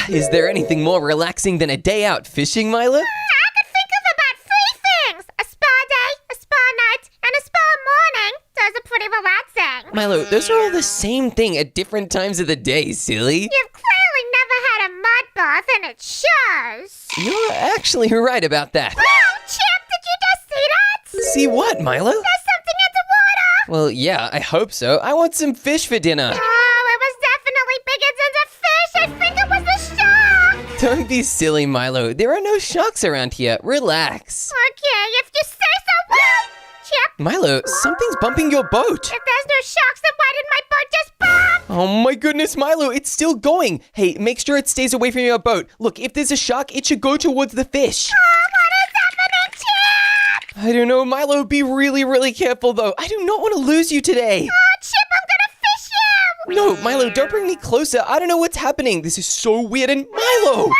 Is there anything more relaxing than a day out fishing, Milo? I could think of about 3 things. A spa day, a spa night, and a spa morning. Those are pretty relaxing. Milo, those are all the same thing at different times of the day, silly. You've clearly never had a mud bath, and it shows. You're actually right about that. Wow, Chip, did you just see that? See what, Milo? There's something underwater. Well, yeah, I hope so. I want some fish for dinner. Oh, it was definitely bigger than the fish. I think it was the shark. Don't be silly, Milo. There are no sharks around here. Relax. Okay, if you say so. Well, Chip, Milo, something's bumping your boat. if there's no sharks, then why did my boat just bump? Oh my goodness, Milo, it's still going. Hey, make sure it stays away from your boat. Look, if there's a shark, it should go towards the fish. Oh, what is happening, Chip? I don't know, Milo. Be really, really careful, though. I do not want to lose you today. Oh, Chip, I'm gonna fish you. No, Milo, don't bring me closer. I don't know what's happening. This is so weird. And Milo!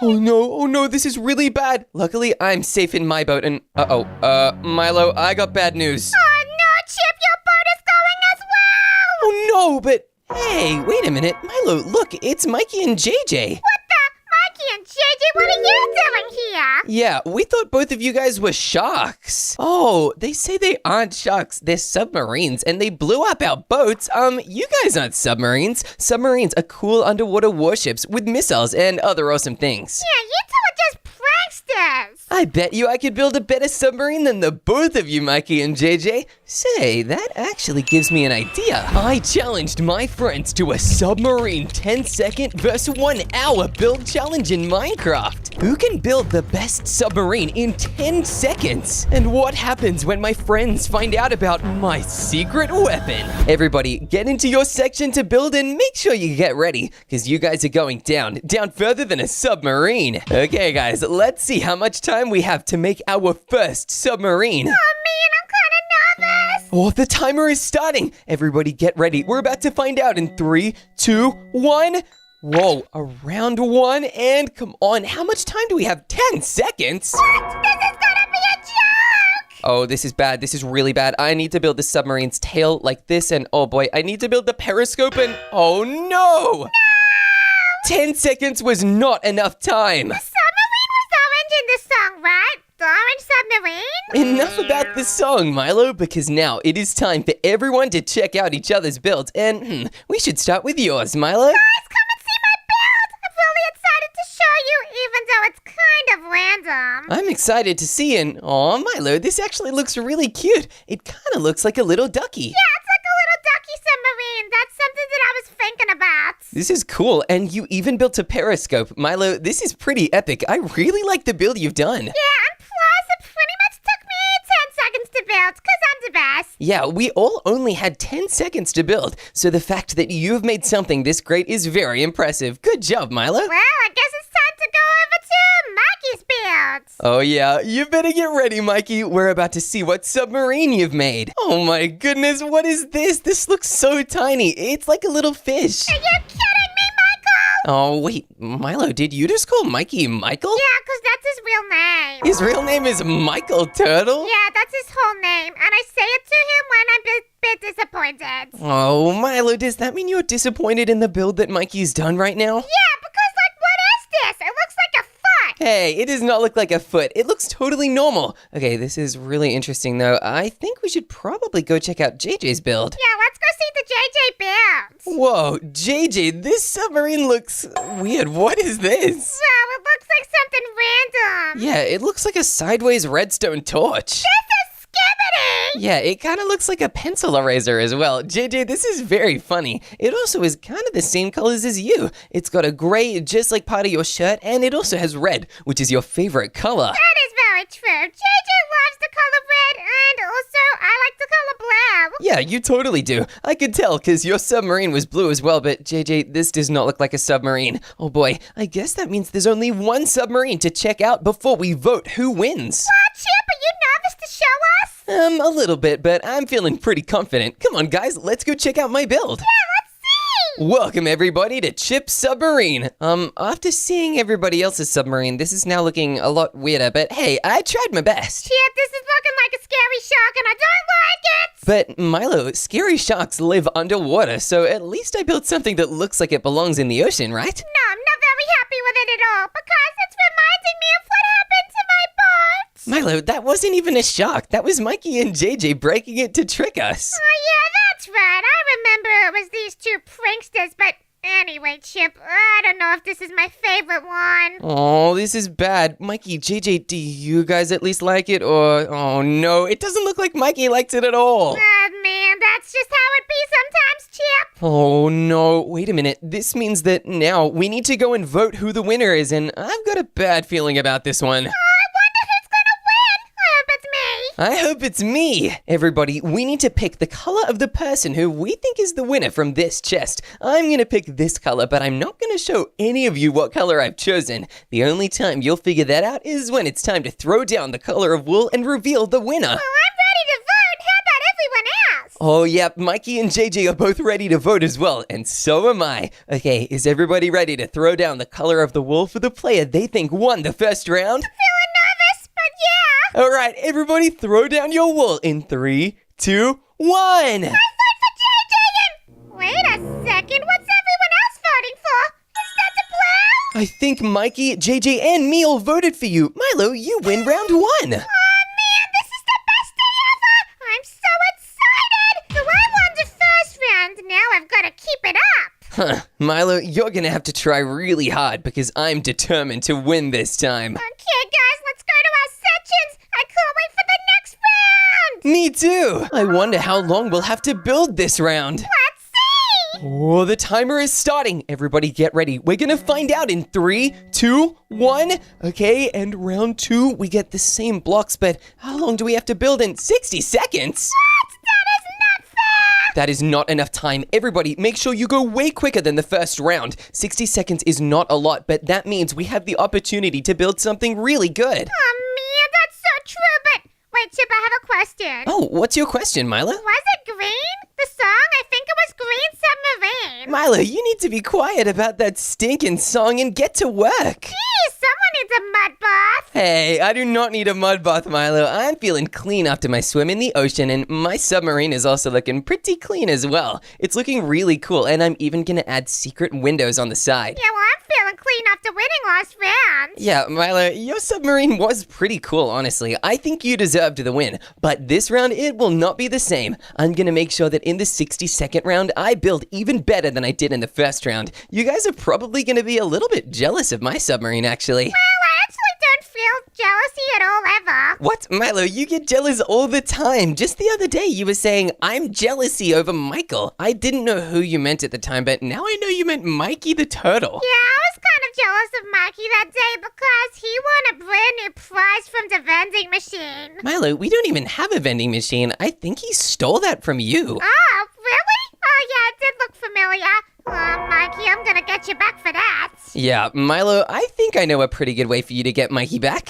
Oh no, this is really bad. Luckily, I'm safe in my boat and... Milo, I got bad news. Oh, no, Chip, your boat is going as well. Oh no, but... Hey, wait a minute. Milo, look, it's Mikey and JJ. What the? Mikey and JJ, what are you doing here? Yeah, we thought both of you guys were sharks. Oh, they say they aren't sharks. They're submarines, and they blew up our boats. You guys aren't submarines. Submarines are cool underwater warships with missiles and other awesome things. Yeah, you two are just pranksters. I bet you I could build a better submarine than the both of you, Mikey and JJ. Say, that actually gives me an idea. I challenged my friends to a submarine 10-second versus 1-hour build challenge in Minecraft. Who can build the best submarine in 10 seconds? And what happens when my friends find out about my secret weapon? Everybody, get into your section to build and make sure you get ready, because you guys are going down further than a submarine. Okay, guys, let's see how much time we have to make our first submarine. Oh, man, I'm kind of nervous. Oh, the timer is starting. Everybody get ready. We're about to find out in 3, 2, 1. Whoa, a round 1, and come on, how much time do we have? 10 seconds? What? This is gonna be a joke. Oh, this is bad. This is really bad. I need to build the submarine's tail like this, and oh boy, I need to build the periscope, and oh no! 10 seconds was not enough time. The submarine was orange in the song, right? The orange submarine? Enough about the song, Milo, because now it is time for everyone to check out each other's builds, and we should start with yours, Milo. Guys, come and see my build. I'm really excited to show you, even though it's kind of random. I'm excited to see, and oh, Milo, this actually looks really cute. It kind of looks like a little ducky. Yeah, it's like a little ducky submarine. That's something that I was thinking about. This is cool, and you even built a periscope. Milo, this is pretty epic. I really like the build you've done. Yeah, and plus, it pretty much took me 10 seconds to build, because I'm the best. Yeah, we all only had 10 seconds to build, so the fact that you've made something this great is very impressive. Good job, Milo. Well, I guess it's time to go over to Mikey's build. Oh yeah, you better get ready, Mikey. We're about to see what submarine you've made. Oh my goodness, what is this? This looks so tiny. It's like a little fish. Are you kidding me, Michael? Oh wait, Milo, did you just call Mikey Michael? Yeah, because that's his real name. His real name is Michael Turtle? Yeah, that's his whole name, and I say it to him when I'm a bit disappointed. Oh, Milo, does that mean you're disappointed in the build that Mikey's done right now? Yeah, because, like, what is this? It looks like a foot. Hey, it does not look like a foot. It looks totally normal. Okay, this is really interesting, though. I think we should probably go check out JJ's build. Yeah, let's go see the JJ build. Whoa, JJ, this submarine looks weird. What is this? Wow, it looks like something random. Yeah, it looks like a sideways redstone torch. This is Skibbity. Yeah, it kind of looks like a pencil eraser as well. JJ, this is very funny. It also is kind of the same colors as you. It's got a gray, just like part of your shirt, and it also has red, which is your favorite color. That is very true. JJ loves the color red, and also I like the color blue. Yeah, you totally do. I could tell because your submarine was blue as well, but JJ, this does not look like a submarine. Oh boy, I guess that means there's only one submarine to check out before we vote who wins. What, Chip? Are you nervous to show us? A little bit, but I'm feeling pretty confident. Come on, guys, let's go check out my build. Yeah, let's see. Welcome everybody to Chip's Submarine. After seeing everybody else's submarine, this is now looking a lot weirder, but hey, I tried my best. Chip, this is looking like a scary shark and I don't like it! But Milo, scary sharks live underwater, so at least I built something that looks like it belongs in the ocean, right? No, I'm not very happy with it at all because it's reminding me of what happened to my boat! Milo, that wasn't even a shark. That was Mikey and JJ breaking it to trick us. Oh yeah, that's right. I remember it was these two pranksters, but anyway, Chip, I don't know if this is my favorite one. Oh, this is bad. Mikey, JJ, do you guys at least like it? Or, oh no, it doesn't look like Mikey likes it at all. Man, that's just how it be sometimes, Chip. Oh no, wait a minute. This means that now we need to go and vote who the winner is, and I've got a bad feeling about this one. I hope it's me! Everybody, we need to pick the color of the person who we think is the winner from this chest. I'm gonna pick this color, but I'm not gonna show any of you what color I've chosen. The only time you'll figure that out is when it's time to throw down the color of wool and reveal the winner. Well, I'm ready to vote. How about everyone else? Oh, yep, Mikey and JJ are both ready to vote as well, and so am I. Okay, is everybody ready to throw down the color of the wool for the player they think won the first round? Feeling nervous, but yeah. All right, everybody throw down your wool in 3, 2, 1. I vote for JJ. Wait a second, what's everyone else voting for? Is that the blue? I think Mikey, JJ, and me all voted for you. Milo, you win round 1. Oh man, this is the best day ever! I'm so excited! So I won the first round, now I've got to keep it up. Huh, Milo, you're gonna have to try really hard because I'm determined to win this time. Okay guys, let's go to our sections. I can't wait for the next round. Me too. I wonder how long we'll have to build this round. Let's see. Oh, the timer is starting. Everybody get ready. We're gonna find out in 3, 2, 1. Okay, and round 2, we get the same blocks, but how long do we have to build in? 60 seconds? What? That is not fair. That is not enough time. Everybody, make sure you go way quicker than the first round. 60 seconds is not a lot, but that means we have the opportunity to build something really good. Oh man, that's so true, but wait, Chip, I have a question. Oh, what's your question, Milo? Was it green? The song? I think it was Green Submarine. Milo, you need to be quiet about that stinking song and get to work. Geez, someone needs a mud bath. Hey, I do not need a mud bath, Milo. I'm feeling clean after my swim in the ocean, and my submarine is also looking pretty clean as well. It's looking really cool, and I'm even gonna add secret windows on the side. Yeah, well, I'm feeling clean after winning last round. Yeah, Milo, your submarine was pretty cool, honestly. I think you deserved the win, but this round, it will not be the same. I'm gonna make sure that in the 60-second round, I build even better than I did in the first round. You guys are probably gonna be a little bit jealous of my submarine, actually. Well, I actually don't feel jealousy at all ever. What? Milo, you get jealous all the time. Just the other day, you were saying, I'm jealousy over Michael. I didn't know who you meant at the time, but now I know you meant Mikey the turtle. Yeah, I was kind of jealous of Mikey that day because he won a brand new prize from the vending machine. Milo, we don't even have a vending machine. I think he stole that from you. Oh, really? Oh, yeah, it did look familiar. Mikey, I'm gonna get you back for that. Yeah, Milo, I think I know a pretty good way for you to get Mikey back.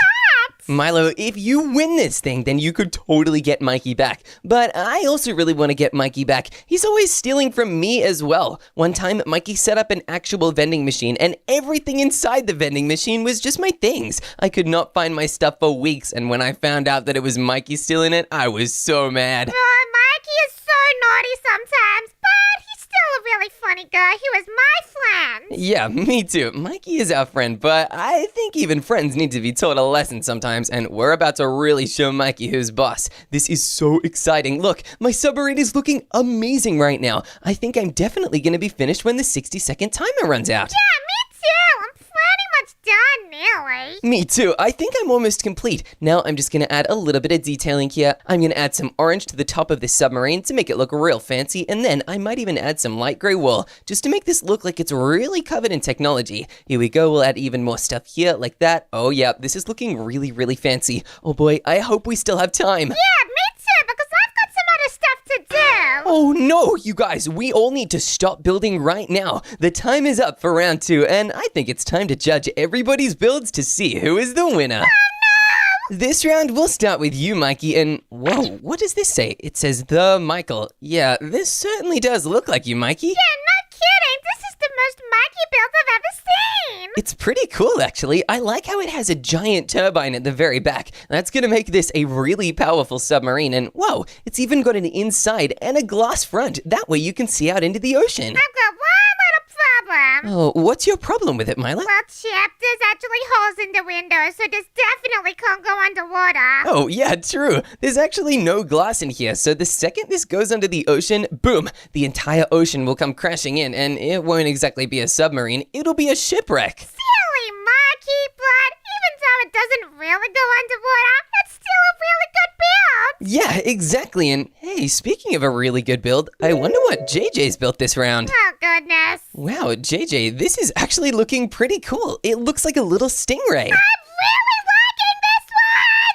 Milo, if you win this thing, then you could totally get Mikey back. But I also really want to get Mikey back. He's always stealing from me as well. One time, Mikey set up an actual vending machine, and everything inside the vending machine was just my things. I could not find my stuff for weeks, and when I found out that it was Mikey stealing it, I was so mad. Mikey is so naughty sometimes, but he's still a really funny guy. He was my friend. Yeah, me too. Mikey is our friend, but I think even friends need to be taught a lesson sometimes, and we're about to really show Mikey who's boss. This is so exciting. Look, my submarine is looking amazing right now. I think I'm definitely going to be finished when the 60-second timer runs out. Yeah, me too. I'm pretty much done, nearly. Me too. I think I'm almost complete. Now I'm just going to add a little bit of detailing here. I'm going to add some orange to the top of this submarine to make it look real fancy, and then I might even add some light gray wool just to make this look like it's really covered in technology. Here we go. We'll add even more stuff here like that. Oh yeah, this is looking really, really fancy. Oh boy, I hope we still have time. Yeah, me too, because I've got some other stuff to do. Oh no, you guys, we all need to stop building right now. The time is up for round 2, and I think it's time to judge everybody's builds to see who is the winner. Oh no! This round, we'll start with you, Mikey, and whoa, what does this say? It says the Michael. Yeah, this certainly does look like you, Mikey. Yeah, not kidding. This is the most Mikey build I've ever seen. It's pretty cool, actually. I like how it has a giant turbine at the very back. That's gonna make this a really powerful submarine, and whoa, it's even got an inside and a glass front. That way you can see out into the ocean. I've got one little problem. Oh, what's your problem with it, Milo? Well, Chip, there's actually holes in the window, so this definitely can't go underwater. Oh, yeah, true. There's actually no glass in here, so the second this goes under the ocean, boom, the entire ocean will come crashing in, and it won't exactly be a submarine, it'll be a shipwreck. Silly Mikey, but even though it doesn't really go underwater, it's still a really good build. Yeah, exactly, and hey, speaking of a really good build, I wonder what JJ's built this round. Oh, goodness. Wow, JJ, this is actually looking pretty cool. It looks like a little stingray. I'm really liking this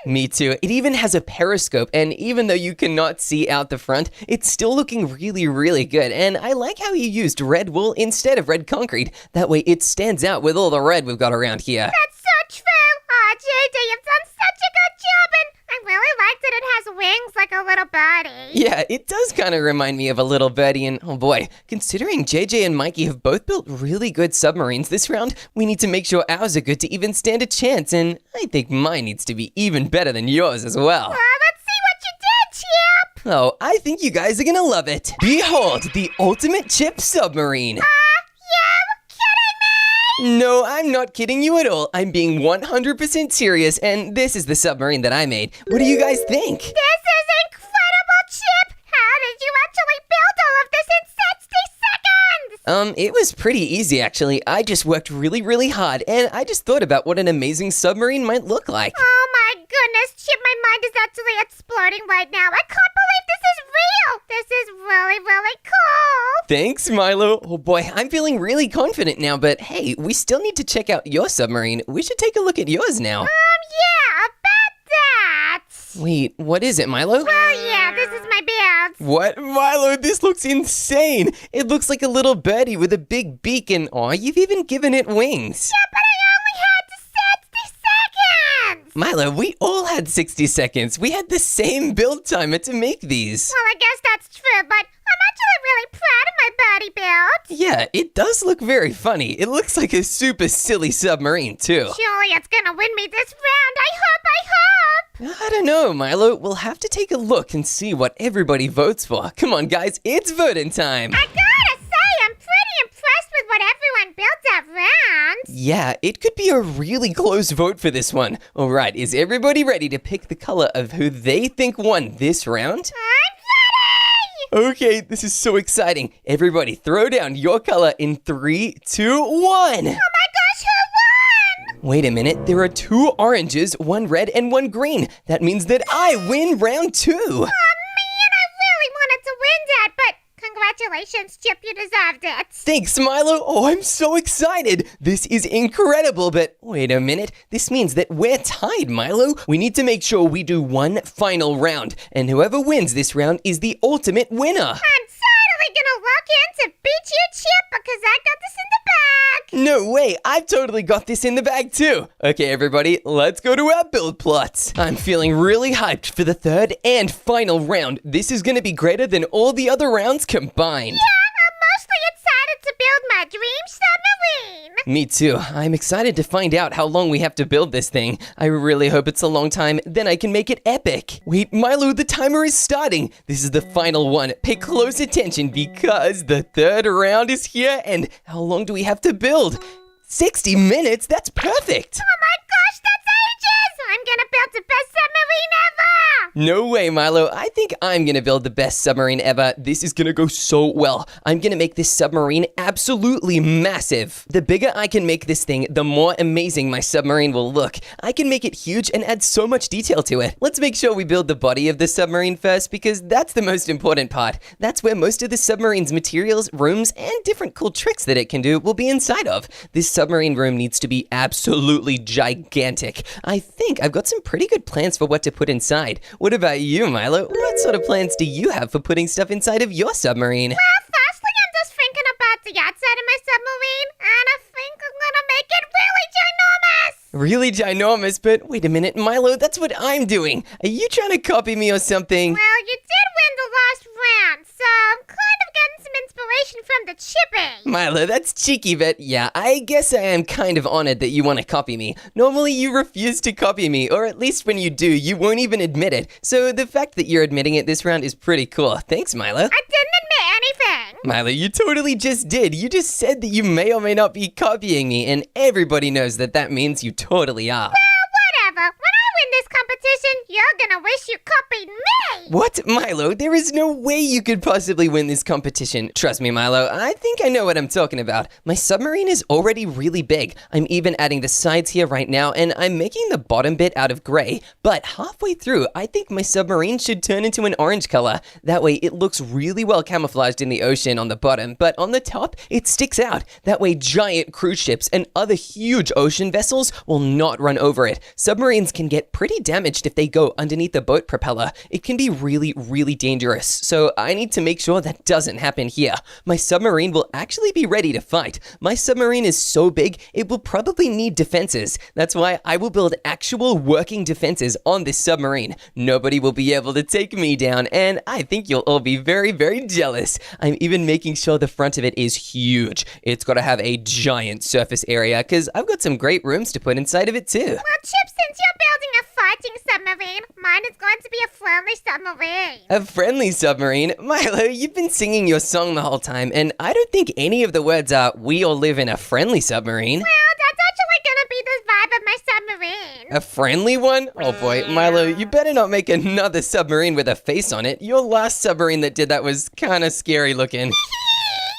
one. Me too. It even has a periscope, and even though you cannot see out the front, it's still looking really, really good. And I like how you used red wool instead of red concrete. That way it stands out with all the red we've got around here. That's so true. Oh, JJ, you've done such a good job, and I really like that it has wings like a little birdie. Yeah, it does kind of remind me of a little birdie, and oh boy, considering JJ and Mikey have both built really good submarines this round, we need to make sure ours are good to even stand a chance, and I think mine needs to be even better than yours as well. Well, let's see what you did, Chip. Oh, I think you guys are gonna love it. Behold, the ultimate chip submarine. You kidding me? No, I'm not kidding you at all. I'm being 100% serious, and this is the submarine that I made. What do you guys think? This is incredible, Chip. How did you actually build all of this in 60 seconds? It was pretty easy, actually. I just worked really, really hard, and I just thought about what an amazing submarine might look like. Oh my goodness, Chip, my mind is actually exploding right now. I can't believe this is real. This is really, really cool. Thanks, Milo. Oh boy, I'm feeling really confident now, but hey, we still need to check out your submarine. We should take a look at yours now. Yeah, about that. Wait, what is it, Milo? Well, yeah, this is my build. What? Milo, this looks insane. It looks like a little birdie with a big beak, and oh, you've even given it wings. Yeah, but I only had 60 seconds. Milo, we all had 60 seconds. We had the same build timer to make these. Well, I guess that's true, but I'm actually really proud of my birdie build. Yeah, it does look very funny. It looks like a super silly submarine, too. Surely it's gonna win me this round. I hope. I don't know, Milo. We'll have to take a look and see what everybody votes for. Come on, guys, it's voting time. I gotta say, I'm pretty impressed with what everyone built that round. Yeah, it could be a really close vote for this one. All right, is everybody ready to pick the color of who they think won this round? I'm ready! Okay, this is so exciting. Everybody throw down your color in 3, 2, 1. Oh my gosh, who won? Wait a minute, there are 2 oranges, 1 red, and 1 green. That means that I win round 2. Oh man, I really wanted to win that, but congratulations, Chip, you deserved it. Thanks, Milo. Oh, I'm so excited. This is incredible, but wait a minute. This means that we're tied, Milo. We need to make sure we do one final round, and whoever wins this round is the ultimate winner. I'm totally gonna lock in to beat you, Chip, because I got this in the bag. No way, I've totally got this in the bag too. Okay, everybody, let's go to our build plots. I'm feeling really hyped for the third and final round. This is gonna be greater than all the other rounds combined. Yeah, I'm mostly excited to build my dream submarine. Me too. I'm excited to find out how long we have to build this thing. I really hope it's a long time, then I can make it epic. Wait, Milo, the timer is starting. This is the final one. Pay close attention because the third round is here, and how long do we have to build? 60 minutes? That's perfect. Oh my gosh, that's ages! I'm gonna build the best submarine ever! No way, Milo. I think I'm gonna build the best submarine ever. This is gonna go so well. I'm gonna make this submarine absolutely massive. The bigger I can make this thing, the more amazing my submarine will look. I can make it huge and add so much detail to it. Let's make sure we build the body of the submarine first because that's the most important part. That's where most of the submarine's materials, rooms, and different cool tricks that it can do will be inside of. This submarine room needs to be absolutely gigantic. I think I've got some pretty good plans for what to put inside. What about you, Milo? What sort of plans do you have for putting stuff inside of your submarine? Well, firstly, I'm just thinking about the outside of my submarine, and I think I'm gonna make it really ginormous. Really ginormous, but wait a minute, Milo, that's what I'm doing. Are you trying to copy me or something? Well, you did win the last round, so I'm kind of getting some inspiration from the Chippy. Milo, that's cheeky, but yeah, I guess I am kind of honored that you want to copy me. Normally, you refuse to copy me, or at least when you do, you won't even admit it. So the fact that you're admitting it this round is pretty cool. Thanks, Milo. I didn't admit anything. Milo, you totally just did. You just said that you may or may not be copying me, and everybody knows that that means you totally are. Well, whatever. When I win this competition, you're gonna wish you copied me. What? Milo, there is no way you could possibly win this competition. Trust me, Milo, I think I know what I'm talking about. My submarine is already really big. I'm even adding the sides here right now, and I'm making the bottom bit out of gray. But halfway through, I think my submarine should turn into an orange color. That way, it looks really well camouflaged in the ocean on the bottom, but on the top, it sticks out. That way, giant cruise ships and other huge ocean vessels will not run over it. Submarines can get pretty damaged if they go underneath the boat propeller. It can be really, really dangerous, so I need to make sure that doesn't happen here. My submarine will actually be ready to fight. My submarine is so big, it will probably need defenses. That's why I will build actual working defenses on this submarine. Nobody will be able to take me down, and I think you'll all be very, very jealous. I'm even making sure the front of it is huge. It's got to have a giant surface area, because I've got some great rooms to put inside of it too. Well, Chip, since you're building a fighting submarine, mine is going to be a friendly submarine. A friendly submarine? Milo, you've been singing your song the whole time, and I don't think any of the words are, we all live in a friendly submarine. Well, that's actually gonna be the vibe of my submarine. A friendly one? Oh boy, Milo, you better not make another submarine with a face on it. Your last submarine that did that was kinda scary looking.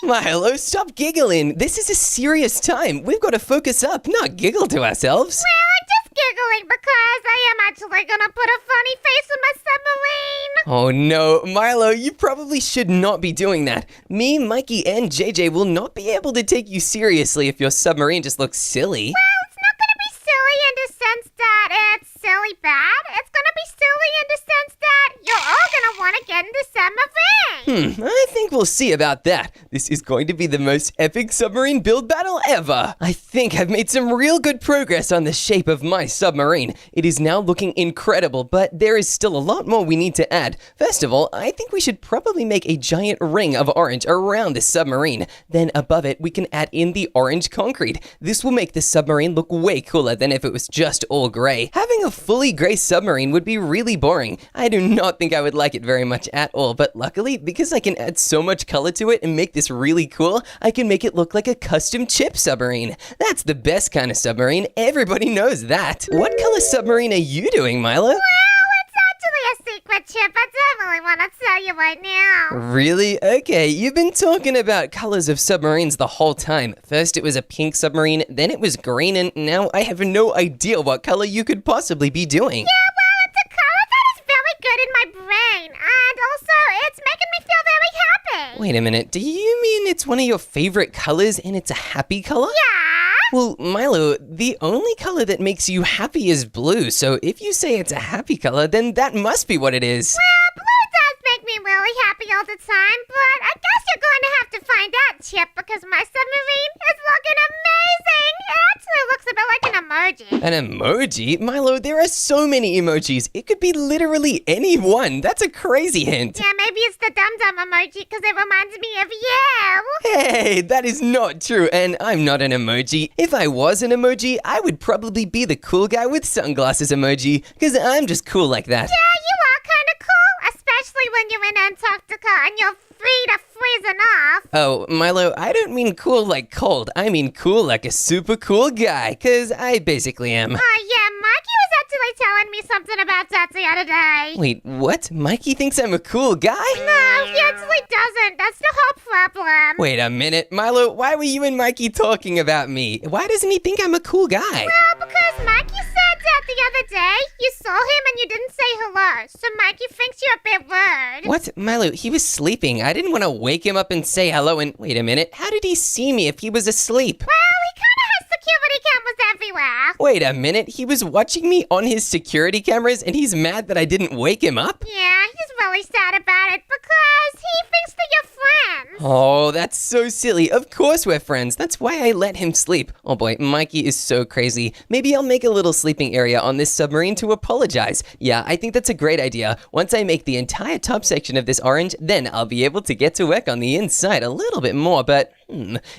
Milo, stop giggling. This is a serious time. We've got to focus up, not giggle to ourselves. Well, I'm just giggling because I am actually gonna put a funny face on my submarine. Oh no, Milo, you probably should not be doing that. Me, Mikey, and JJ will not be able to take you seriously if your submarine just looks silly. Well, it's not gonna be silly in the sense that it's silly bad. It's gonna be silly in the sense that you're all gonna want to get in the submarine. I think we'll see about that. This is going to be the most epic submarine build battle ever. I think I've made some real good progress on the shape of my submarine. It is now looking incredible, but there is still a lot more we need to add. First of all, I think we should probably make a giant ring of orange around the submarine. Then above it, we can add in the orange concrete. This will make the submarine look way cooler than if it was just all gray. Having a fully gray submarine would be really boring. I do not think I would like it very much at all, but luckily, because I can add so much color to it and make this really cool, I can make it look like a custom chip submarine. That's the best kind of submarine. Everybody knows that. What color submarine are you doing, Milo? Well, it's actually a secret, Chip. I don't really want to tell you right now. Really? Okay, you've been talking about colors of submarines the whole time. First it was a pink submarine, then it was green, and now I have no idea what color you could possibly be doing. Yeah, well, it's a color that is very good in my brain, and also it's making me feel very happy. Wait a minute, do you mean it's one of your favorite colors and it's a happy color? Yeah? Well, Milo, the only color that makes you happy is blue, so if you say it's a happy color, then that must be what it is. Well, blue does make me really happy all the time, but I guess you're going to have to find out, Chip, because my submarine is looking amazing. It actually looks a bit like an emoji. An emoji? Milo, there are so many emojis. It could be literally any one. That's a crazy hint. Yeah, maybe it's the dum-dum emoji because it reminds me of you. Hey, that is not true, and I'm not an emoji. If I was an emoji, I would probably be the cool guy with sunglasses emoji, because I'm just cool like that. Yeah, you are kind of cool, especially when you're in Antarctica and you're free to freezing off. Oh, Milo, I don't mean cool like cold. I mean cool like a super cool guy, because I basically am. Oh, yeah, Mikey was actually telling me something about that the other day. Wait, what? Mikey thinks I'm a cool guy? No, he actually doesn't. That's the whole problem. Wait a minute, Milo, why were you and Mikey talking about me? Why doesn't he think I'm a cool guy? Well, because Mikey said that the other day you saw him and you didn't say hello, so Mikey thinks you're a bit rude. What? Milo, he was sleeping. I didn't want to wake him up and say hello, and wait a minute, how did he see me if he was asleep? Well, he kind of has security cameras everywhere. Wait a minute, he was watching me on his security cameras and he's mad that I didn't wake him up? Yeah, he's really sad about it because he thinks that you're friends. Oh, that's so silly. Of course we're friends. That's why I let him sleep. Oh boy, Mikey is so crazy. Maybe I'll make a little sleeping area on this submarine to apologize. Yeah, I think that's a great idea. Once I make the entire top section of this orange, then I'll be able to get to work on the inside a little bit more, but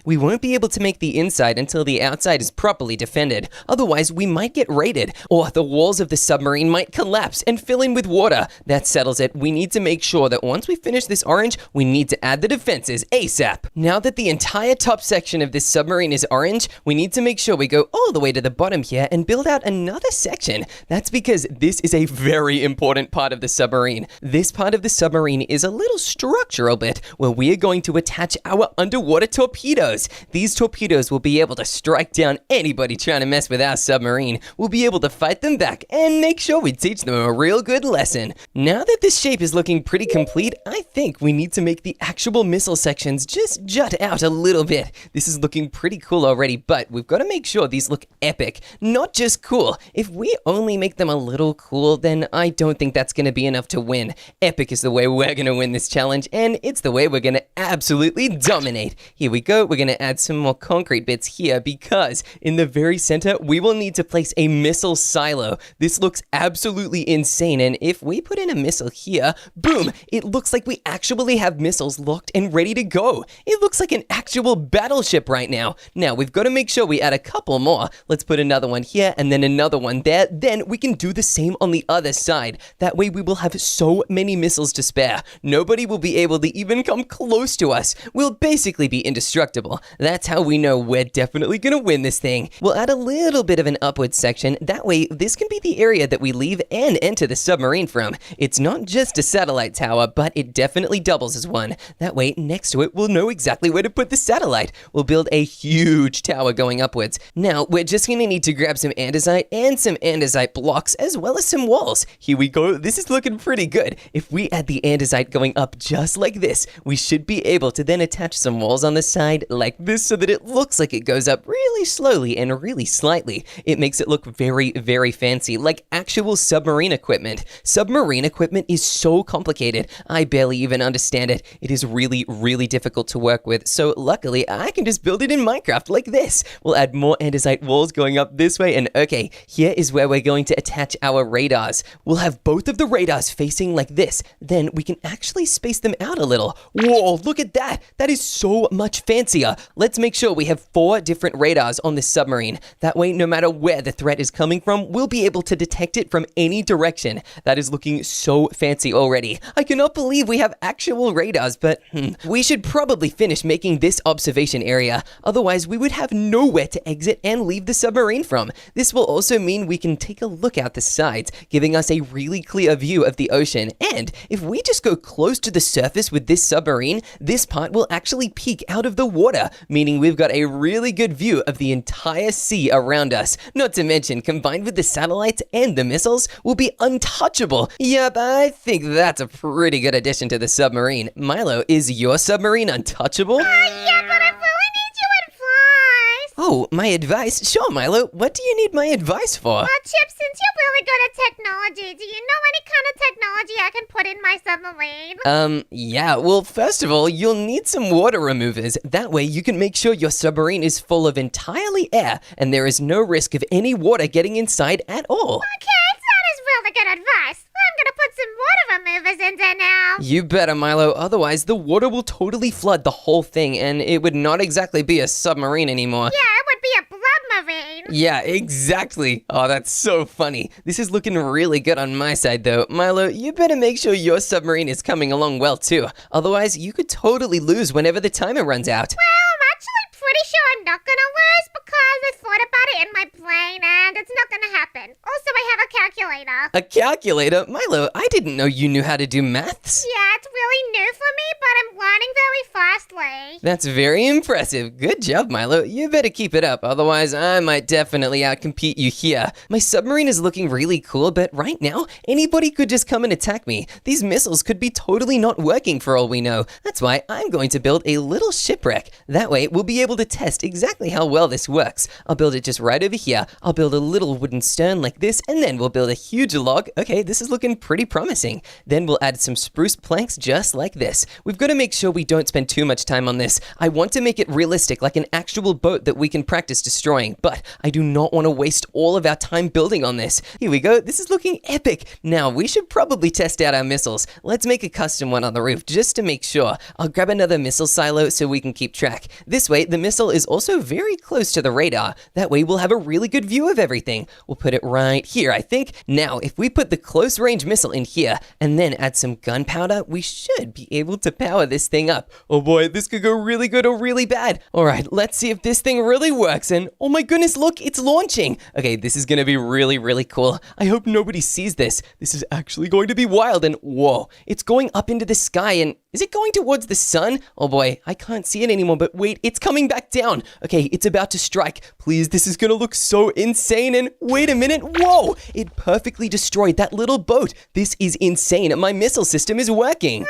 we won't be able to make the inside until the outside is properly defended. Otherwise, we might get raided, or the walls of the submarine might collapse and fill in with water. That settles it. We need to make sure that once we finish this orange, we need to add the defenses ASAP. Now that the entire top section of this submarine is orange, we need to make sure we go all the way to the bottom here and build out another section. That's because this is a very important part of the submarine. This part of the submarine is a little structural bit where we are going to attach our underwater torpedoes. These torpedoes will be able to strike down anybody trying to mess with our submarine. We'll be able to fight them back and make sure we teach them a real good lesson. Now that this shape is looking pretty complete, I think we need to make the actual missile sections just jut out a little bit. This is looking pretty cool already, but we've got to make sure these look epic, not just cool. If we only make them a little cool, then I don't think that's going to be enough to win. Epic is the way we're going to win this challenge, and it's the way we're going to absolutely dominate. Here we go. We're going to add some more concrete bits here because in the very center, we will need to place a missile silo. This looks absolutely insane, and if we put in a missile here, boom, it looks like we actually have missiles locked and ready to go. It looks like an actual battleship right now. Now, we've got to make sure we add a couple more. Let's put another one here and then another one there. Then we can do the same on the other side. That way we will have so many missiles to spare. Nobody will be able to even come close to us. We'll basically be indestructible. That's how we know we're definitely gonna win this thing. We'll add a little bit of an upward section. That way, this can be the area that we leave and enter the submarine from. It's not just a satellite tower, but it definitely doubles as one. That way, next to it, we'll know exactly where to put the satellite. We'll build a huge tower going upwards. Now, we're just gonna need to grab some andesite and some andesite blocks, as well as some walls. Here we go. This is looking pretty good. If we add the andesite going up just like this, we should be able to then attach some walls on the side like this so that it looks like it goes up really slowly and really slightly. It makes it look very, very fancy, like actual submarine equipment. Submarine equipment is so complicated. I barely even understand it. It is really, really difficult to work with. So luckily, I can just build it in Minecraft like this. We'll add more andesite walls going up this way. And okay, here is where we're going to attach our radars. We'll have both of the radars facing like this. Then we can actually space them out a little. Whoa, look at that. That is so much fancier. Let's make sure we have 4 different radars on this submarine. That way, no matter where the threat is coming from, we'll be able to detect it from any direction. That is looking so fancy already. I cannot believe we have actual radars, but we should probably finish making this observation area. Otherwise, we would have nowhere to exit and leave the submarine from. This will also mean we can take a look out the sides, giving us a really clear view of the ocean. And if we just go close to the surface with this submarine, this part will actually peek out of the water, meaning we've got a really good view of the entire sea around us. Not to mention, combined with the satellites and the missiles, will be untouchable. Yep, I think that's a pretty good addition to the submarine. Milo, is your submarine untouchable? Yeah, but I really need your advice. Oh, my advice? Sure, Milo. What do you need my advice for? Chip, since you're really good at technology, do you know any kind of technology I can put in my submarine? Yeah, well, first of all, you'll need some water removers. That way you can make sure your submarine is full of entirely air and there is no risk of any water getting inside at all. Okay, that is really good advice. I'm gonna put some water removers in there now. You better, Milo, otherwise the water will totally flood the whole thing and it would not exactly be a submarine anymore. Yeah, it would be a blood marine. Yeah, exactly. Oh, that's so funny. This is looking really good on my side though. Milo, you better make sure your submarine is coming along well too. Otherwise, you could totally lose whenever the timer runs out. Well, I'm actually pretty sure I'm not gonna lose because I thought about it in my brain and it's not gonna happen. Also, I have a calculator. A calculator? Milo, I didn't know you knew how to do maths. Yeah, it's really new for me, but I'm learning very fastly. That's very impressive. Good job, Milo. You better keep it up, otherwise I might definitely outcompete you here. My submarine is looking really cool, but right now, anybody could just come and attack me. These missiles could be totally not working for all we know. That's why I'm going to build a little shipwreck. That way, we'll be able to test exactly how well this works. I'll build it just right over here. I'll build a little wooden stern like this, and then we'll build a huge log. Okay, this is looking pretty promising. Then we'll add some spruce planks just like this. We've got to make sure we don't spend too much time on this. I want to make it realistic, like an actual boat that we can practice destroying, but I do not want to waste all of our time building on this. Here we go. This is looking epic. Now, we should probably test out our missiles. Let's make a custom one on the roof just to make sure. I'll grab another missile silo so we can keep track. This way, the missile is also very close to the radar. That way, we'll have a really good view of everything. We'll put it right here, I think. Now, if we put the close range missile in here and then add some gunpowder, we should be able to power this thing up. Oh boy, this could go really good or really bad. All right, let's see if this thing really works. And oh my goodness, look, it's launching. Okay, this is gonna be really, really cool. I hope nobody sees this. This is actually going to be wild. And whoa, it's going up into the sky. And is it going towards the sun? Oh boy, I can't see it anymore, but wait, it's coming back down. Okay, it's about to strike. Please, this is gonna look so insane. And wait a minute, whoa, it perfectly destroyed that little boat. This is insane. My missile system is working.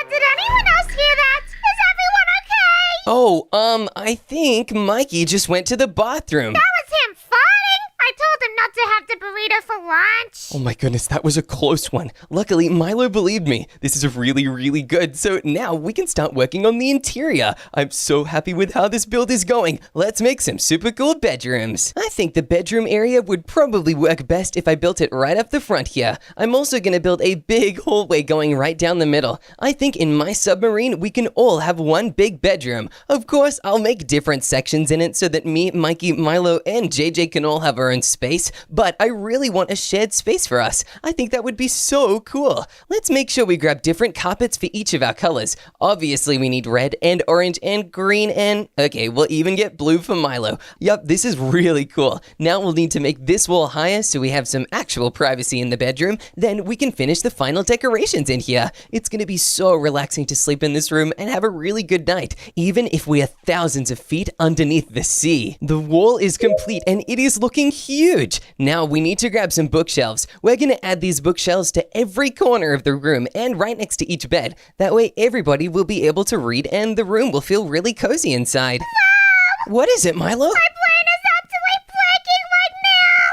Did anyone else hear that? Is everyone okay? Oh, I think Mikey just went to the bathroom. That was him farting? I told him not to have the burrito for lunch. Oh my goodness, that was a close one. Luckily, Milo believed me. This is really, really good. So now we can start working on the interior. I'm so happy with how this build is going. Let's make some super cool bedrooms. I think the bedroom area would probably work best if I built it right up the front here. I'm also going to build a big hallway going right down the middle. I think in my submarine, we can all have one big bedroom. Of course, I'll make different sections in it so that me, Mikey, Milo, and JJ can all have our own space, but I really want a shared space for us. I think that would be so cool. Let's make sure we grab different carpets for each of our colors. Obviously, we need red and orange and green and... okay, we'll even get blue for Milo. Yup, this is really cool. Now we'll need to make this wall higher so we have some actual privacy in the bedroom. Then we can finish the final decorations in here. It's gonna be so relaxing to sleep in this room and have a really good night, even if we are thousands of feet underneath the sea. The wall is complete and it is looking huge. Now we need to grab some bookshelves. We're gonna add these bookshelves to every corner of the room and right next to each bed. That way everybody will be able to read and the room will feel really cozy inside. Wow! What is it, Milo? My brain is actually breaking right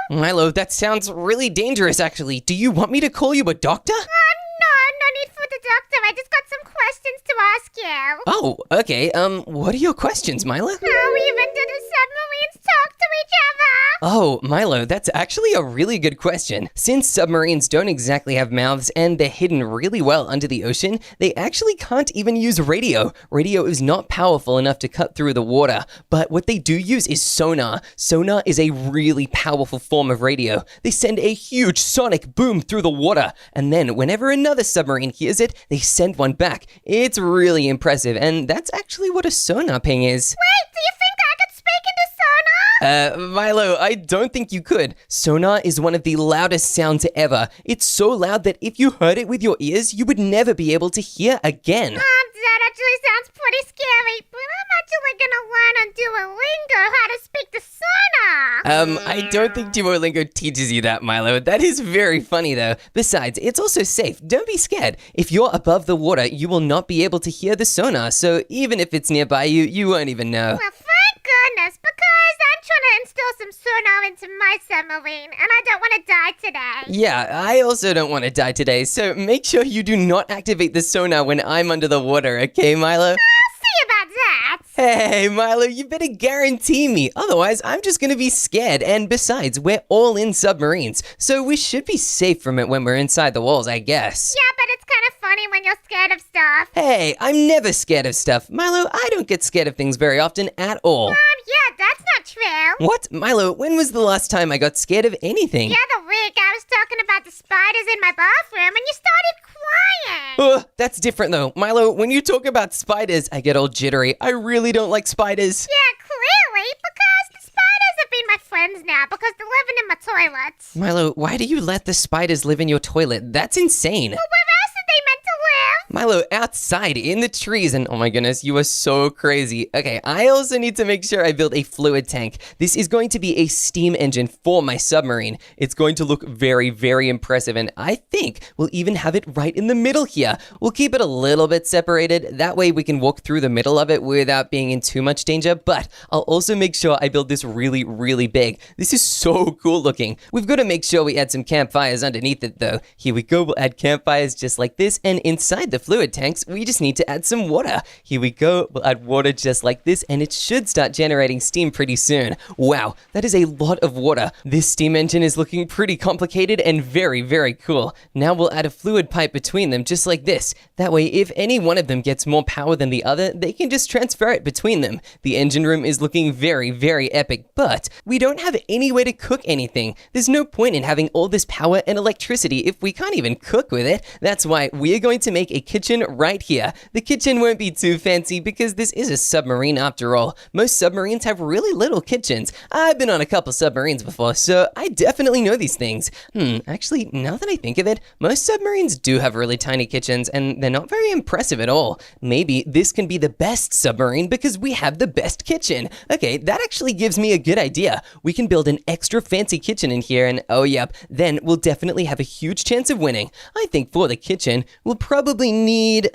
now! Milo, that sounds really dangerous actually. Do you want me to call you a doctor? No need for the doctor. I just got some questions to ask you. Oh, okay. What are your questions, Milo? How even do the submarines talk to each other? Oh, Milo, that's actually a really good question. Since submarines don't exactly have mouths and they're hidden really well under the ocean, they actually can't even use radio. Radio is not powerful enough to cut through the water, but what they do use is sonar. Sonar is a really powerful form of radio. They send a huge sonic boom through the water, and then whenever another submarine hears it, they send one back. It's really impressive, and that's actually what a sonar ping is. Wait, do you think I could speak into sonar? Milo, I don't think you could. Sonar is one of the loudest sounds ever. It's so loud that if you heard it with your ears, you would never be able to hear again. That actually sounds pretty scary, but I'm actually gonna learn on Duolingo how to speak to sonar. I don't think Duolingo teaches you that, Milo. That is very funny, though. Besides, it's also safe. Don't be scared. If you're above the water, you will not be able to hear the sonar, so even if it's nearby you, you won't even know. Well, thank goodness, because I'm trying to install some sonar into my submarine, and I don't want to die today. Yeah, I also don't want to die today, so make sure you do not activate the sonar when I'm under the water, okay, Milo? I'll see about that. Hey, Milo, you better guarantee me. Otherwise, I'm just gonna be scared. And besides, we're all in submarines, so we should be safe from it when we're inside the walls, I guess. Yeah, but it's kind of funny when you're scared of stuff. Hey, I'm never scared of stuff. Milo, I don't get scared of things very often at all. Yeah, that's not true. What? Milo, when was the last time I got scared of anything? The other week, I was talking about the spiders in my bathroom, and you started crying. That's different though. Milo, when you talk about spiders, I get all jittery. I really don't like spiders. Yeah, clearly, because the spiders have been my friends now because they're living in my toilet. Milo, why do you let the spiders live in your toilet? That's insane. Well, where else are they meant to live? Milo, outside in the trees, and oh my goodness, you are so crazy. Okay, I also need to make sure I build a fluid tank. This is going to be a steam engine for my submarine. It's going to look very, very impressive, and I think we'll even have it right in the middle here. We'll keep it a little bit separated. That way we can walk through the middle of it without being in too much danger, but I'll also make sure I build this really, really big. This is so cool looking. We've got to make sure we add some campfires underneath it, though. Here we go. We'll add campfires just like this, and inside the fluid tanks, we just need to add some water. Here we go. We'll add water just like this, and it should start generating steam pretty soon. Wow, that is a lot of water. This steam engine is looking pretty complicated and very, very cool. Now we'll add a fluid pipe between them just like this. That way, if any one of them gets more power than the other, they can just transfer it between them. The engine room is looking very, very epic, but we don't have any way to cook anything. There's no point in having all this power and electricity if we can't even cook with it. That's why we are going to make a kitchen right here. The kitchen won't be too fancy because this is a submarine after all. Most submarines have really little kitchens. I've been on a couple submarines before, so I definitely know these things. Actually, now that I think of it, most submarines do have really tiny kitchens and they're not very impressive at all. Maybe this can be the best submarine because we have the best kitchen. Okay, that actually gives me a good idea. We can build an extra fancy kitchen in here and oh yep, then we'll definitely have a huge chance of winning. I think for the kitchen, we'll probably need,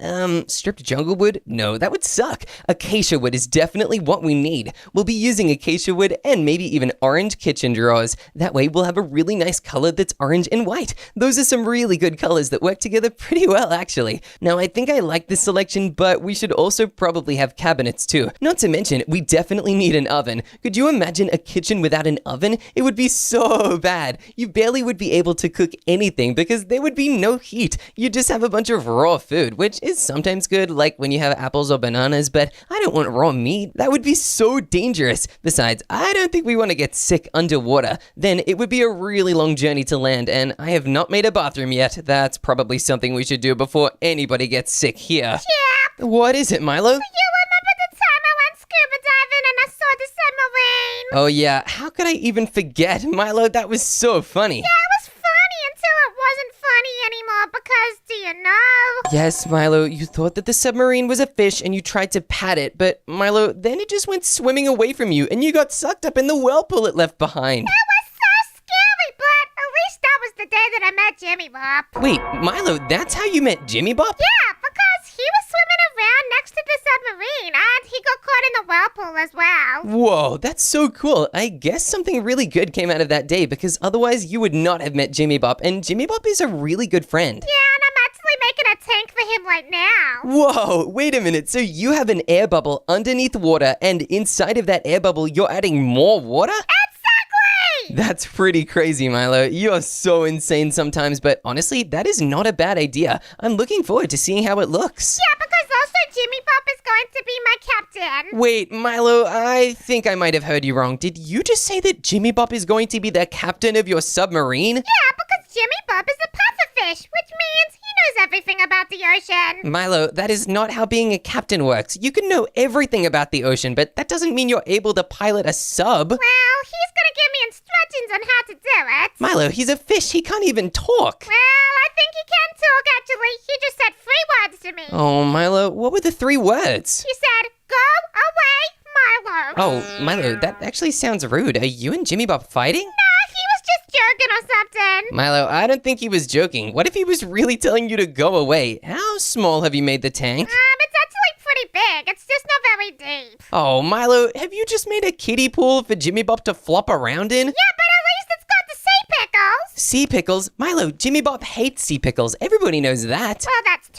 stripped jungle wood? No, that would suck. Acacia wood is definitely what we need. We'll be using acacia wood and maybe even orange kitchen drawers. That way we'll have a really nice color that's orange and white. Those are some really good colors that work together pretty well actually. Now I think I like this selection, but we should also probably have cabinets too. Not to mention, we definitely need an oven. Could you imagine a kitchen without an oven? It would be so bad. You barely would be able to cook anything because there would be no heat. You'd just have a bunch of raw food, which is sometimes good, like when you have apples or bananas, but I don't want raw meat. That would be so dangerous. Besides, I don't think we want to get sick underwater. Then it would be a really long journey to land, and I have not made a bathroom yet. That's probably something we should do before anybody gets sick here. Chip! What is it, Milo? You remember the time I went scuba diving and I saw the submarine? Oh yeah, how could I even forget? Milo, that was so funny. Yeah, it was funny until it wasn't funny anymore because, do you know? Yes, Milo, you thought that the submarine was a fish and you tried to pat it, but Milo, then it just went swimming away from you and you got sucked up in the whirlpool it left behind. It was so scary, but at least that was the day that I met Jimmy Bop. Wait, Milo, that's how you met Jimmy Bop? Yeah, because he was swimming around next to the submarine and he got caught in the whirlpool as well. Whoa, that's so cool. I guess something really good came out of that day because otherwise you would not have met Jimmy Bop, and Jimmy Bop is a really good friend. Yeah, and I'm actually making a tank for him right now. Whoa, wait a minute. So you have an air bubble underneath water, and inside of that air bubble, you're adding more water? Exactly! That's pretty crazy, Milo. You are so insane sometimes, but honestly, that is not a bad idea. I'm looking forward to seeing how it looks. Yeah, because also Jimmy Bop is going to be my captain. Wait, Milo, I think I might have heard you wrong. Did you just say that Jimmy Bop is going to be the captain of your submarine? Yeah, because Jimmy Bop is a pufferfish, which means he knows everything about the ocean. Milo, that is not how being a captain works. You can know everything about the ocean, but that doesn't mean you're able to pilot a sub. Well, he's gonna give me instructions on how to do it. Milo, he's a fish. He can't even talk. Well, I think he can talk, actually. He just said 3 words to me. Oh, Milo, what were the 3 words? He said, go away, Milo. Oh, Milo, that actually sounds rude. Are you and Jimmy Bop fighting? Nah, he was just joking or something. Milo, I don't think he was joking. What if he was really telling you to go away? How small have you made the tank? It's actually pretty big. It's just not very deep. Oh, Milo, have you just made a kiddie pool for Jimmy Bop to flop around in? Yeah, but at least it's got the sea pickles. Sea pickles? Milo, Jimmy Bop hates sea pickles. Everybody knows that. Well, that's too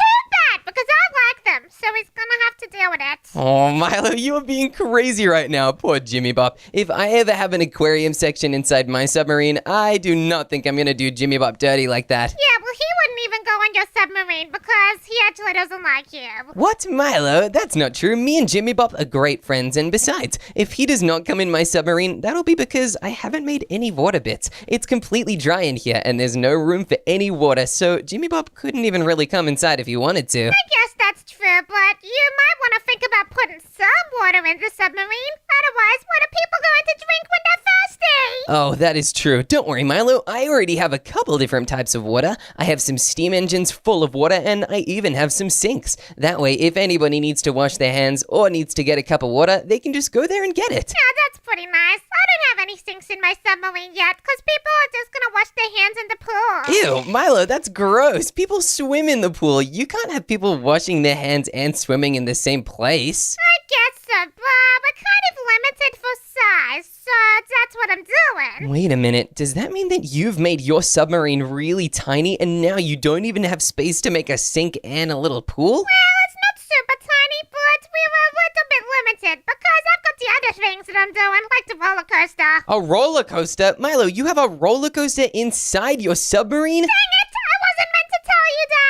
bad because I like them, so he's gonna have to deal with it. Oh, Milo, you are being crazy right now. Poor Jimmy Bop. If I ever have an aquarium section inside my submarine, I do not think I'm gonna do Jimmy Bop dirty like that. Yeah, well, he wouldn't even go on your submarine because he actually doesn't like you. What, Milo? That's not true. Me and Jimmy Bop are great friends, and besides, if he does not come in my submarine, that'll be because I haven't made any water bits. It's completely dry in here, and there's no room for any water, so Jimmy Bop couldn't even really come inside if he wanted to. I guess that's true, but you might want to think about putting some water in the submarine. Otherwise, what are people going to drink when they're thirsty? Oh, that is true. Don't worry, Milo. I already have a couple different types of water. I have some steam engines full of water, and I even have some sinks. That way, if anybody needs to wash their hands or needs to get a cup of water, they can just go there and get it. Yeah, that's pretty nice. I don't have any sinks in my submarine yet, because people are just gonna wash their hands in the pool. Ew, Milo, that's gross. People swim in the pool. You can't have people washing their hands and swimming in the same place. I guess so, but we're kind of limited for size, so that's what I'm doing. Wait a minute, does that mean that you've made your submarine really tiny and now you don't even have space to make a sink and a little pool? Well, it's not super tiny, but we were a little bit limited because I've got the other things that I'm doing, like the roller coaster. A roller coaster? Milo, you have a roller coaster inside your submarine? Dang it! I wasn't meant to tell you that!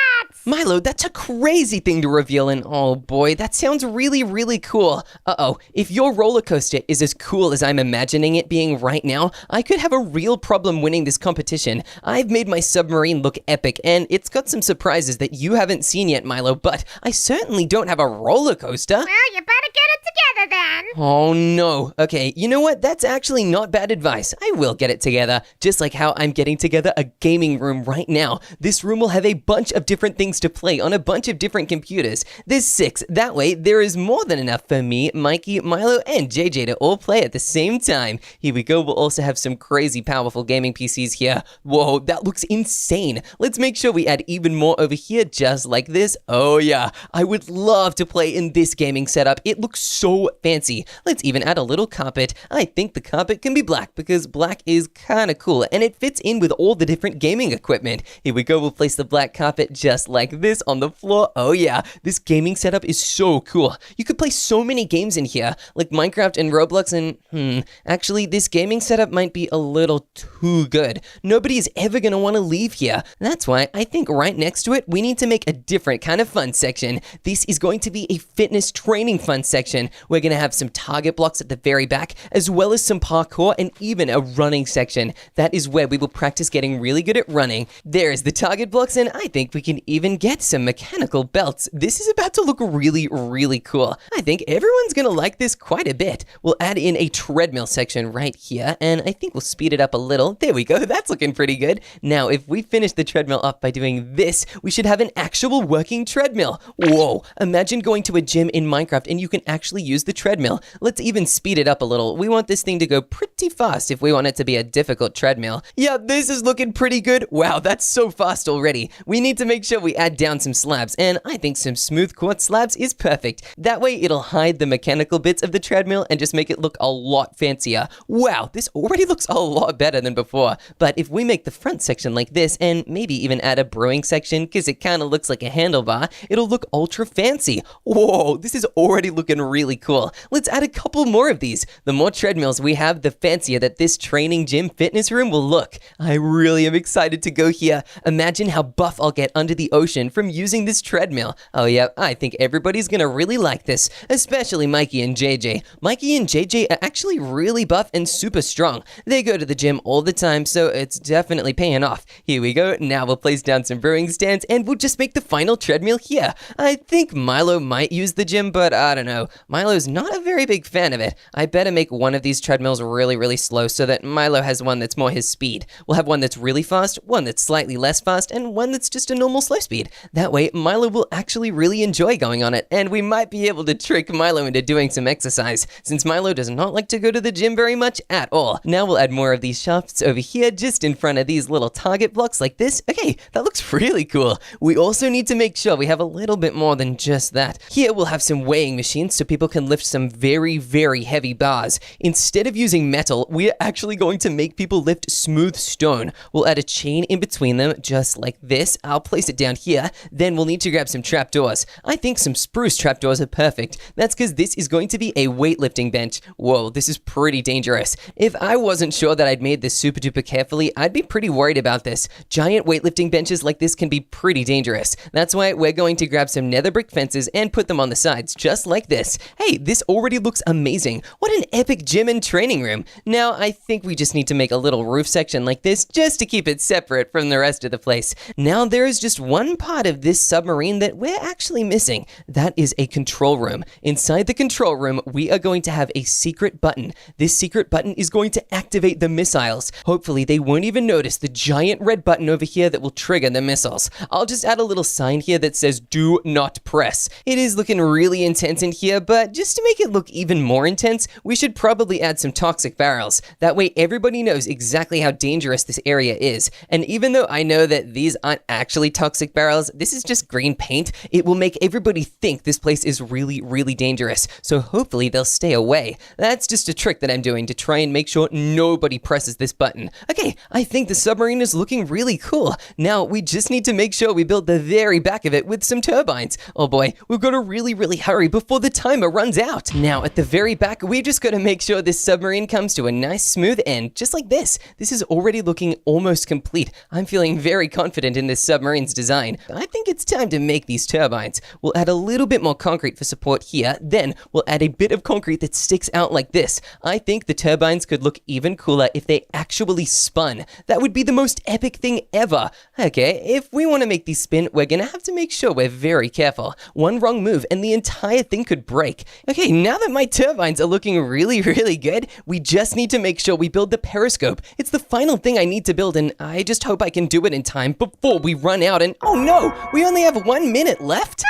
Milo, that's a crazy thing to reveal, and oh boy, that sounds really, really cool. Uh-oh, if your roller coaster is as cool as I'm imagining it being right now, I could have a real problem winning this competition. I've made my submarine look epic, and it's got some surprises that you haven't seen yet, Milo, but I certainly don't have a roller coaster. Well, you better get it together then. Oh no. Okay, you know what? That's actually not bad advice. I will get it together, just like how I'm getting together a gaming room right now. This room will have a bunch of different things to play on a bunch of different computers. There's 6. That way, there is more than enough for me, Mikey, Milo, and JJ to all play at the same time. Here we go. We'll also have some crazy powerful gaming PCs here. Whoa, that looks insane. Let's make sure we add even more over here, just like this. Oh yeah, I would love to play in this gaming setup. It looks so fancy. Let's even add a little carpet. I think the carpet can be black because black is kind of cool and it fits in with all the different gaming equipment. Here we go. We'll place the black carpet just like this on the floor. Oh yeah, this gaming setup is so cool. You could play so many games in here, like Minecraft and Roblox, and actually this gaming setup might be a little too good. Nobody is ever gonna want to leave here. That's why I think right next to it, we need to make a different kind of fun section. This is going to be a fitness training fun section. We're gonna have some target blocks at the very back, as well as some parkour and even a running section. That is where we will practice getting really good at running. There's the target blocks, and I think we can even get some mechanical belts. This is about to look really, really cool. I think everyone's gonna like this quite a bit. We'll add in a treadmill section right here, and I think we'll speed it up a little. There we go, that's looking pretty good. Now, if we finish the treadmill up by doing this, we should have an actual working treadmill. Whoa, imagine going to a gym in Minecraft and you can actually use the treadmill. Let's even speed it up a little. We want this thing to go pretty fast if we want it to be a difficult treadmill. Yeah, this is looking pretty good. Wow, that's so fast already. We need to make sure we add down some slabs, and I think some smooth quartz slabs is perfect. That way it'll hide the mechanical bits of the treadmill and just make it look a lot fancier. Wow, this already looks a lot better than before. But if we make the front section like this and maybe even add a brewing section because it kind of looks like a handlebar, it'll look ultra fancy. Whoa, this is already looking really cool. Let's add a couple more of these. The more treadmills we have, the fancier that this training gym fitness room will look. I really am excited to go here. Imagine how buff I'll get under the ocean from using this treadmill. Oh yeah, I think everybody's gonna really like this, especially Mikey and JJ. Mikey and JJ are actually really buff and super strong. They go to the gym all the time, so it's definitely paying off. Here we go. Now we'll place down some brewing stands and we'll just make the final treadmill here. I think Milo might use the gym, but I don't know. Milo's not a very big fan of it. I better make one of these treadmills really, really slow so that Milo has one that's more his speed. We'll have one that's really fast, one that's slightly less fast, and one that's just a normal slow speed. That way, Milo will actually really enjoy going on it, and we might be able to trick Milo into doing some exercise, since Milo does not like to go to the gym very much at all. Now we'll add more of these shafts over here, just in front of these little target blocks like this. Okay, that looks really cool. We also need to make sure we have a little bit more than just that. Here we'll have some weighing machines so people can lift some very, very heavy bars. Instead of using metal, we're actually going to make people lift smooth stone. We'll add a chain in between them, just like this. I'll place it down here. Then we'll need to grab some trapdoors. I think some spruce trapdoors are perfect. That's because this is going to be a weightlifting bench. Whoa, this is pretty dangerous. If I wasn't sure that I'd made this super duper carefully, I'd be pretty worried about this. Giant weightlifting benches like this can be pretty dangerous. That's why we're going to grab some nether brick fences and put them on the sides, just like this. Hey, this already looks amazing. What an epic gym and training room. Now, I think we just need to make a little roof section like this just to keep it separate from the rest of the place. Now, there is just one one part of this submarine that we're actually missing. That is a control room. Inside the control room, we are going to have a secret button. This secret button is going to activate the missiles. Hopefully, they won't even notice the giant red button over here that will trigger the missiles. I'll just add a little sign here that says, "Do not press." It is looking really intense in here, but just to make it look even more intense, we should probably add some toxic barrels. That way, everybody knows exactly how dangerous this area is. And even though I know that these aren't actually toxic barrels, this is just green paint, it will make everybody think this place is really, really dangerous. So hopefully they'll stay away. That's just a trick that I'm doing to try and make sure nobody presses this button. Okay, I think the submarine is looking really cool. Now, we just need to make sure we build the very back of it with some turbines. Oh boy, we've got to really, really hurry before the timer runs out. Now, at the very back, we just got to make sure this submarine comes to a nice smooth end, just like this. This is already looking almost complete. I'm feeling very confident in this submarine's design. I think it's time to make these turbines. We'll add a little bit more concrete for support here, then we'll add a bit of concrete that sticks out like this. I think the turbines could look even cooler if they actually spun. That would be the most epic thing ever. Okay, if we want to make these spin, we're gonna have to make sure we're very careful. One wrong move and the entire thing could break. Okay, now that my turbines are looking really, really good, we just need to make sure we build the periscope. It's the final thing I need to build, and I just hope I can do it in time before we run out. And oh no, we only have 1 minute left.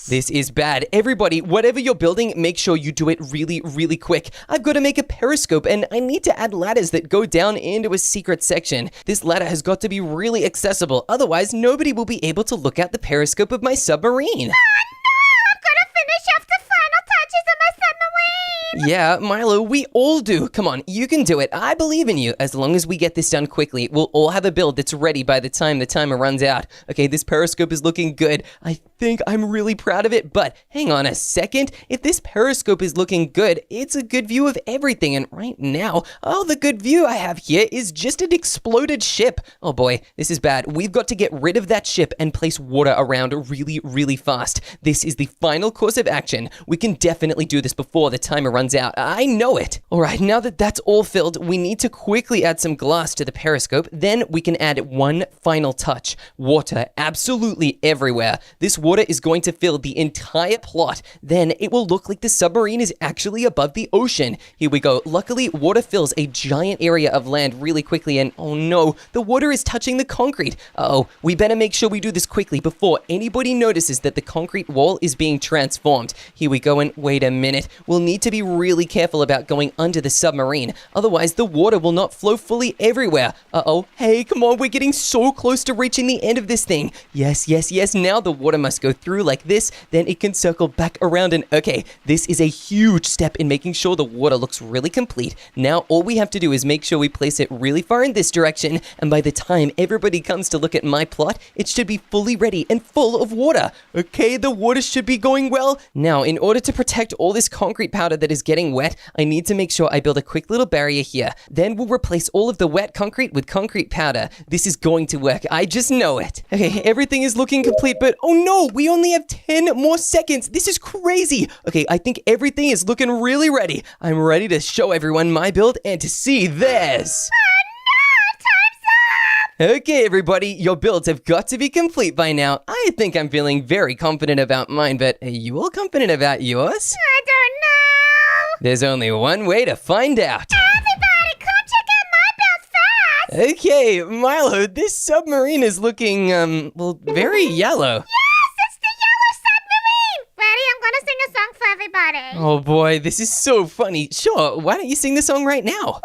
This is bad. Everybody, whatever you're building, make sure you do it really, really quick. I've got to make a periscope, and I need to add ladders that go down into a secret section. This ladder has got to be really accessible, otherwise nobody will be able to look at the periscope of my submarine. Yeah, Milo, we all do. Come on, you can do it. I believe in you. As long as we get this done quickly, we'll all have a build that's ready by the time the timer runs out. Okay, this periscope is looking good. I think I'm really proud of it, but hang on a second. If this periscope is looking good, it's a good view of everything, and right now, oh, the good view I have here is just an exploded ship. Oh boy, this is bad. We've got to get rid of that ship and place water around really, really fast. This is the final course of action. We can definitely do this before the timer runs out. I know it. All right, now that that's all filled, we need to quickly add some glass to the periscope. Then we can add one final touch. Water absolutely everywhere. This water is going to fill the entire plot. Then it will look like the submarine is actually above the ocean. Here we go. Luckily, water fills a giant area of land really quickly, and oh no, the water is touching the concrete. Uh-oh, we better make sure we do this quickly before anybody notices that the concrete wall is being transformed. Here we go, and wait a minute. We'll need to be really careful about going under the submarine. Otherwise, the water will not flow fully everywhere. Uh-oh. Hey, come on. We're getting so close to reaching the end of this thing. Yes, yes, yes. Now the water must go through like this. Then it can circle back around. And okay, this is a huge step in making sure the water looks really complete. Now, all we have to do is make sure we place it really far in this direction. And by the time everybody comes to look at my plot, it should be fully ready and full of water. Okay, the water should be going well. Now, in order to protect all this concrete powder that is getting wet, I need to make sure I build a quick little barrier here. Then we'll replace all of the wet concrete with concrete powder. This is going to work. I just know it. Okay, everything is looking complete, but oh no, we only have 10 more seconds. This is crazy. Okay, I think everything is looking really ready. I'm ready to show everyone my build and to see this. Okay, everybody, your builds have got to be complete by now. I think I'm feeling very confident about mine, but are you all confident about yours? I don't know. There's only one way to find out. Everybody, come check out my build fast. Okay, Milo, this submarine is looking, well, very yellow. Yes, it's the yellow submarine. Ready? I'm gonna sing a song for everybody. Oh boy, this is so funny. Sure, why don't you sing the song right now? We all live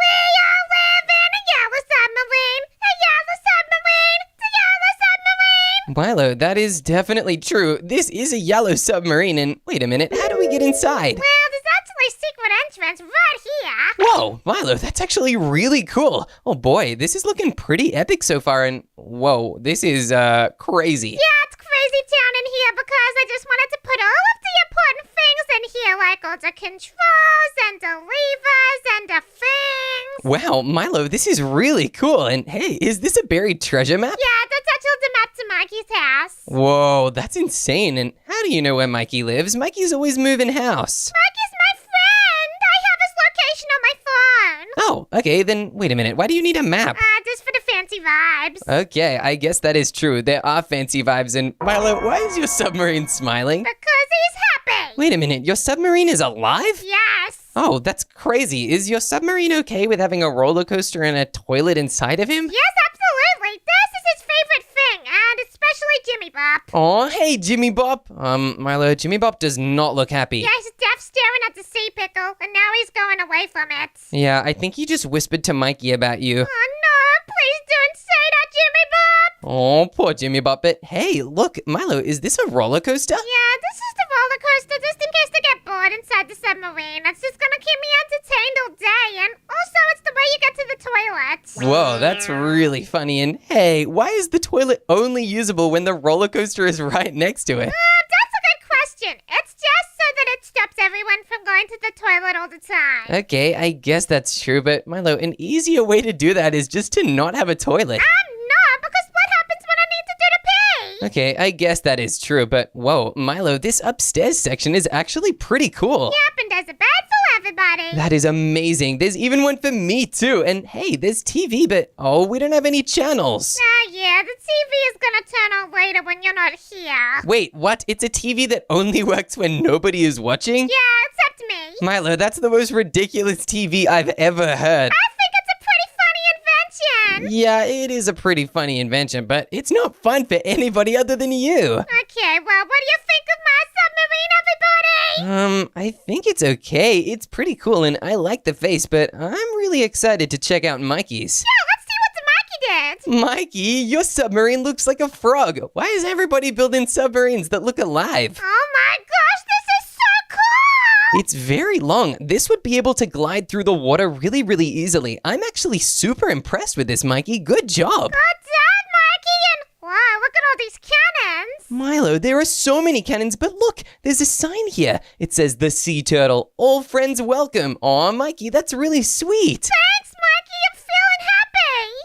in a yellow submarine. A yellow submarine. It's a yellow submarine. Milo, that is definitely true. This is a yellow submarine, and wait a minute, how do we get inside? Well, there's actually a secret entrance right here. Whoa, Milo, that's actually really cool. Oh boy, this is looking pretty epic so far, and whoa, this is, crazy. Yeah, it's crazy down in here because I just wanted to put all of the important things in here, like all the controls and the levers and the things. Wow, Milo, this is really cool. And hey, is this a buried treasure map? Yeah, that's actually the map to Mikey's house. Whoa, that's insane. And how do you know where Mikey lives? Mikey's always moving house. Mikey's my friend. I have his location on my phone. Oh, okay, then wait a minute. Why do you need a map? Just for the fancy vibes. Okay, I guess that is true. There are fancy vibes. And Milo, why is your submarine smiling? Because he's happy. Wait a minute, your submarine is alive? Yes. Oh, that's crazy. Is your submarine okay with having a roller coaster and a toilet inside of him? Yes, absolutely. This is his favorite thing, and especially Jimmy Bop. Oh, hey, Jimmy Bop. Milo, Jimmy Bop does not look happy. Yeah, he's deaf staring at the sea pickle, and now he's going away from it. Yeah, I think he just whispered to Mikey about you. Oh no, please don't say that, Jimmy Bop. Oh, poor Jimmy Bop. But hey, look, Milo, is this a roller coaster? Yeah, this is the roller coaster just in case they get bored inside the submarine. It's just gonna keep me entertained all day, and also it's the way you get to the toilet. Whoa, that's really funny. And hey, why is the toilet only usable when the roller coaster is right next to it? That's a good question. It's just so that it stops everyone from going to the toilet all the time. Okay, I guess that's true, but Milo, an easier way to do that is just to not have a toilet. No, because what happens when I need to do the pee? Okay, I guess that is true, but whoa, Milo, this upstairs section is actually pretty cool. Yep, and there's a bed for everybody. That is amazing. There's even one for me too. And hey, there's TV, but oh, we don't have any channels. Yeah, the TV is gonna turn on later when you're not here. Wait, what? It's a TV that only works when nobody is watching? Yeah, except me. Milo, that's the most ridiculous TV I've ever heard. I think it's a pretty funny invention. Yeah, it is a pretty funny invention, but it's not fun for anybody other than you. Okay, well, what do you think of my submarine, everybody? I think it's okay. It's pretty cool and I like the face, but I'm really excited to check out Mikey's. Yeah, let's see what the Mikey did. Mikey, your submarine looks like a frog. Why is everybody building submarines that look alive? Oh my gosh, this is so cool. It's very long. This would be able to glide through the water really, really easily. I'm actually super impressed with this, Mikey. Good job. Good job, Mikey, and wow, look at all these cannons. Milo, there are so many cannons, but look, there's a sign here. It says the sea turtle. All friends welcome. Aw, Mikey, that's really sweet. Thanks, Mikey, I'm feeling happy.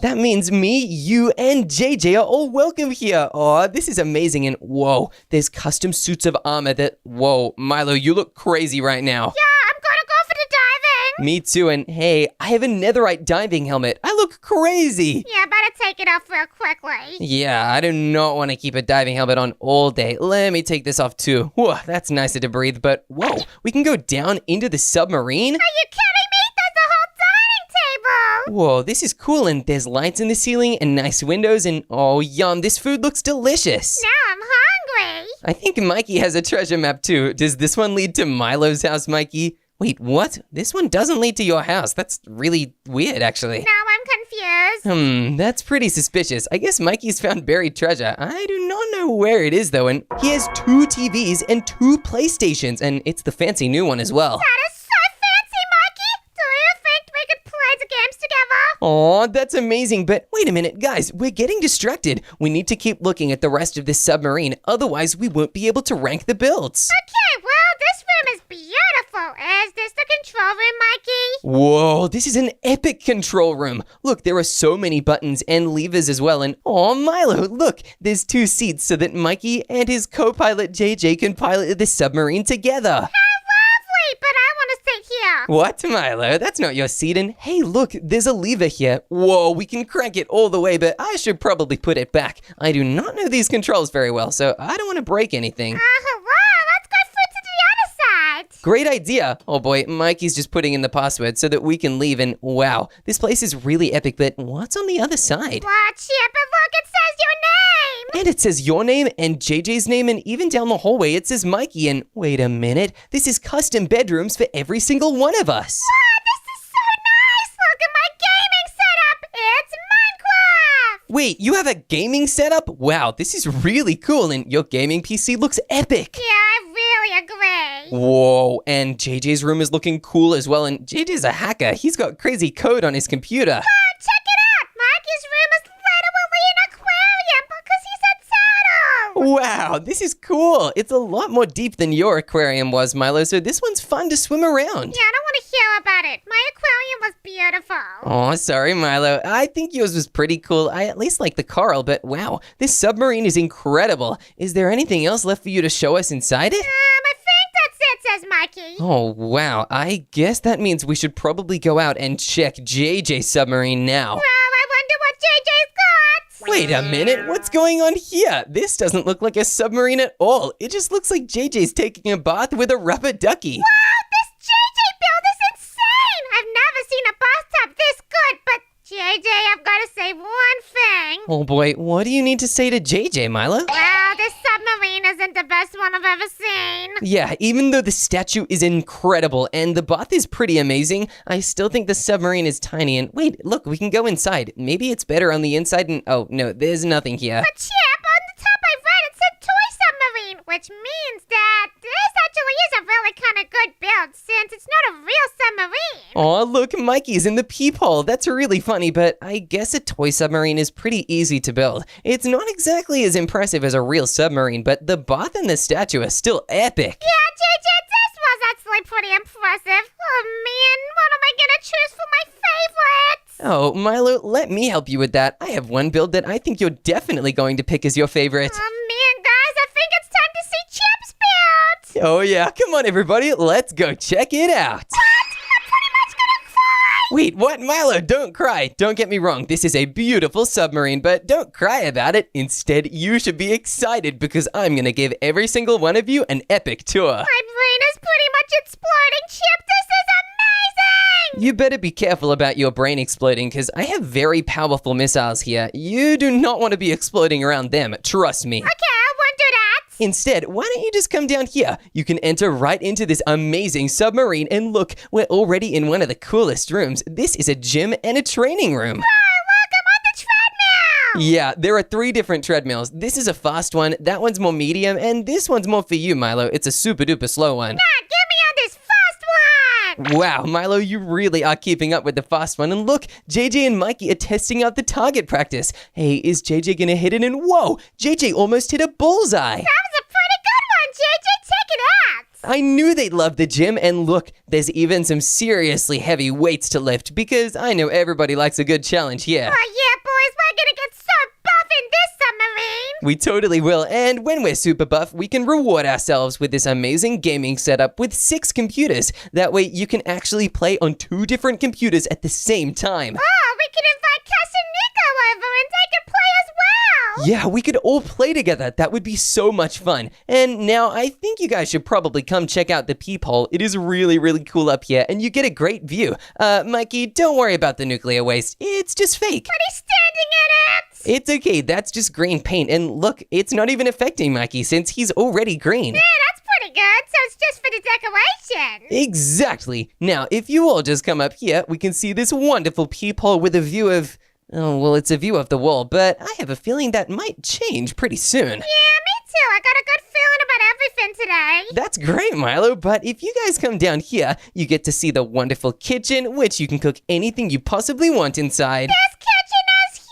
That means me, you, and JJ are all welcome here. Aw, this is amazing. And whoa, there's custom suits of armor that, whoa, Milo, you look crazy right now. Yeah, I'm gonna go for the diving. Me too, and hey, I have a netherite diving helmet. I look crazy. Yeah, better take it off real quickly. Yeah, I do not want to keep a diving helmet on all day. Let me take this off too. Whoa, that's nicer to breathe, but whoa, we can go down into the submarine? Are you kidding me? There's a whole dining table. Whoa, this is cool, and there's lights in the ceiling and nice windows, and oh, yum, this food looks delicious. Now I'm hungry. I think Mikey has a treasure map too. Does this one lead to Milo's house, Mikey? Wait, what? This one doesn't lead to your house. That's really weird, actually. Now I'm confused. That's pretty suspicious. I guess Mikey's found buried treasure. I do not know where it is, though, and he has 2 TVs and 2 PlayStations, and it's the fancy new one as well. That is so fancy, Mikey. Do you think we could play the games together? Aw, that's amazing, but wait a minute, guys, we're getting distracted. We need to keep looking at the rest of this submarine, otherwise we won't be able to rank the builds. Okay, well, this room is beautiful. Is this the control room, Mikey? Whoa, this is an epic control room. Look, there are so many buttons and levers as well, and oh, Milo, look, there's 2 seats so that Mikey and his co-pilot JJ can pilot the submarine together. Lovely, but I want to sit here. What, Milo? That's not your seat. And hey, look, there's a lever here. Whoa, we can crank it all the way, but I should probably put it back. I do not know these controls very well, so I don't want to break anything. Well, let's go through to the other side. Great idea. Oh boy, Mikey's just putting in the password so that we can leave. And wow, this place is really epic, but what's on the other side? Watch here, but look, it says your name. And it says your name and JJ's name, and even down the hallway it says Mikey. And wait a minute, this is custom bedrooms for every single one of us. Wow, this is so nice. Look at my gaming setup. It's Minecraft. Wait, you have a gaming setup? Wow, this is really cool, and your gaming PC looks epic. Yeah, I really agree. Whoa, and JJ's room is looking cool as well, and JJ's a hacker. He's got crazy code on his computer. Oh, check it out. Mikey's room is literally an aquarium because he's a turtle. Wow, this is cool. It's a lot more deep than your aquarium was, Milo, so this one's fun to swim around. Yeah, I don't want to hear about it. My aquarium was beautiful. Oh, sorry, Milo. I think yours was pretty cool. I at least like the coral, but wow, this submarine is incredible. Is there anything else left for you to show us inside it? I think that's it, says Mikey. Oh, wow. I guess that means we should probably go out and check JJ's submarine now. Well, I wonder what JJ's Wait a minute, what's going on here? This doesn't look like a submarine at all. It just looks like JJ's taking a bath with a rubber ducky. Wow, this JJ build is insane! I've never seen a bathtub this good, but JJ, I've got to say one thing. Oh boy, what do you need to say to JJ, Milo? Well, this submarine isn't the best one I've ever seen. Yeah, even though the statue is incredible and the bath is pretty amazing, I still think the submarine is tiny. And wait, look, we can go inside. Maybe it's better on the inside and oh no, there's nothing here. But Chip, on the top I read it said toy submarine, which means that this actually is a really kind of good build since it's not a real submarine. Aw, look, Mikey's in the peephole. That's really funny, but I guess a toy submarine is pretty easy to build. It's not exactly as impressive as a real submarine, but the bath and the statue are still epic. Yeah, JJ, this was actually pretty impressive. Oh man, what am I gonna choose for my favorites? Oh, Milo, let me help you with that. I have one build that I think you're definitely going to pick as your favorite. Oh man, guys, I think it's time to see Chip's build. Oh yeah, come on everybody, let's go check it out. I'm pretty much gonna cry. Wait, what? Milo, don't cry. Don't get me wrong, this is a beautiful submarine, but don't cry about it. Instead, you should be excited because I'm gonna give every single one of you an epic tour. My brain is pretty much exploding, Chip. This is amazing. You better be careful about your brain exploding because I have very powerful missiles here. You do not want to be exploding around them, trust me. Okay, I won't do that. Instead, why don't you just come down here? You can enter right into this amazing submarine and look, we're already in one of the coolest rooms. This is a gym and a training room. Oh, look, I'm on the treadmill. Yeah, there are 3 different treadmills. This is a fast one, that one's more medium, and this one's more for you, Milo. It's a super duper slow one. Nah, get me on this fast one. Wow, Milo, you really are keeping up with the fast one. And look, JJ and Mikey are testing out the target practice. Hey, is JJ gonna hit it? And whoa, JJ almost hit a bullseye. That was a pretty good one, JJ. Check it out. I knew they'd love the gym, and look, there's even some seriously heavy weights to lift because I know everybody likes a good challenge here. Oh yeah, boys, we're gonna get so buff in this submarine. We totally will, and when we're super buff, we can reward ourselves with this amazing gaming setup with 6 computers. That way you can actually play on 2 different computers at the same time. Oh, we can invite Cass and Nico over and they can play as well. Yeah, we could all play together. That would be so much fun. And now I think you guys should probably come check out the peephole. It is really, really cool up here, and you get a great view. Mikey, don't worry about the nuclear waste. It's just fake. But he's standing in it. It's okay, that's just green paint. And look, it's not even affecting Mikey since he's already green. Yeah, that's pretty good. So it's just for the decoration. Exactly. Now, if you all just come up here, we can see this wonderful peephole with a view of... Oh, well, it's a view of the wall, but I have a feeling that might change pretty soon. Yeah, me too. I got a good feeling about everything today. That's great, Milo, but if you guys come down here, you get to see the wonderful kitchen, which you can cook anything you possibly want inside. This kitchen is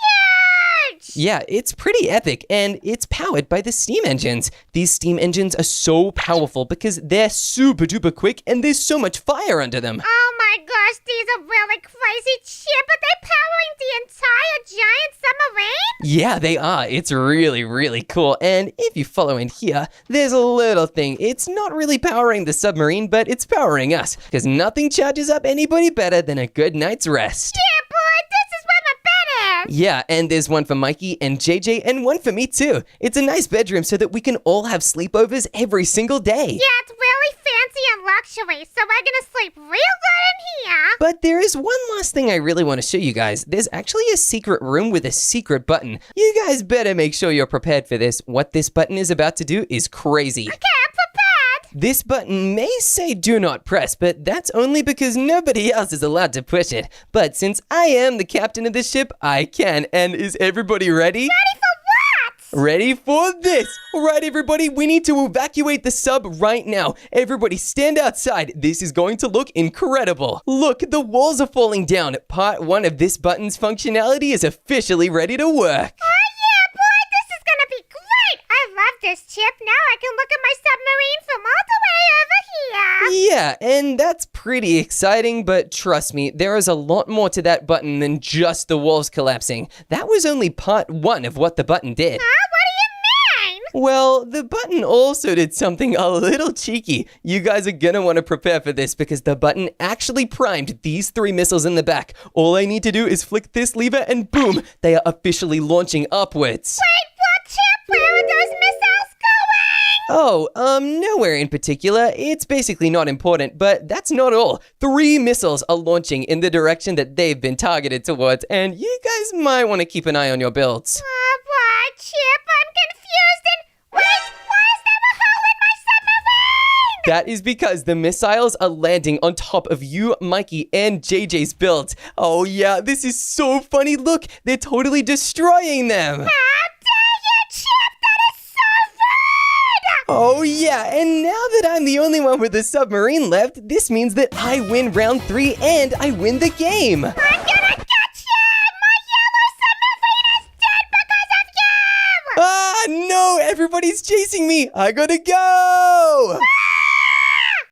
huge. Yeah, it's pretty epic, and it's powered by the steam engines. These steam engines are so powerful because they're super duper quick and there's so much fire under them. Oh my gosh, these are really crazy, Chip. Are they powering the entire giant submarine? Yeah, they are. It's really, really cool. And if you follow in here, there's a little thing. It's not really powering the submarine, but it's powering us because nothing charges up anybody better than a good night's rest. Yeah, boy, this is where my bed is. Yeah, and there's one for Mikey and JJ and one for me too. It's a nice bedroom so that we can all have sleepovers every single day. Yeah, it's really fancy and luxury, so we're gonna sleep real good in here. But there is one last thing I really want to show you guys. There's actually a secret room with a secret button. You guys better make sure you're prepared for this. What this button is about to do is crazy. Okay, I'm prepared. This button may say do not press, but that's only because nobody else is allowed to push it. But since I am the captain of this ship, I can. And is everybody ready? Ready for what? Ready for this! Alright everybody, we need to evacuate the sub right now. Everybody stand outside. This is going to look incredible. Look, the walls are falling down. Part 1 of this button's functionality is officially ready to work. Oh yeah, boy, this is gonna be great. I love this, Chip. Now I can look at my submarine from all the way over here. Yeah, and that's pretty exciting, but trust me, there is a lot more to that button than just the walls collapsing. That was only part 1 of what the button did. Huh? What do you mean? Well, the button also did something a little cheeky. You guys are gonna want to prepare for this because the button actually primed these 3 missiles in the back. All I need to do is flick this lever and boom, they are officially launching upwards. Wait, what, Chip? Where are those missiles going? Oh, nowhere in particular. It's basically not important, but that's not all. 3 missiles are launching in the direction that they've been targeted towards, and you guys might want to keep an eye on your builds. Oh, boy, Chip, I'm confused and... Wait, why is there a hole in my submarine? That is because the missiles are landing on top of you, Mikey, and JJ's builds. Oh yeah, this is so funny. Look, they're totally destroying them. How dare you, Chip? That is so rude! Oh yeah, and now that I'm the only one with a submarine left, this means that I win round 3 and I win the game. I'm gonna get you! My yellow submarine is dead because of you! Ah, no, everybody's chasing me. I gotta go.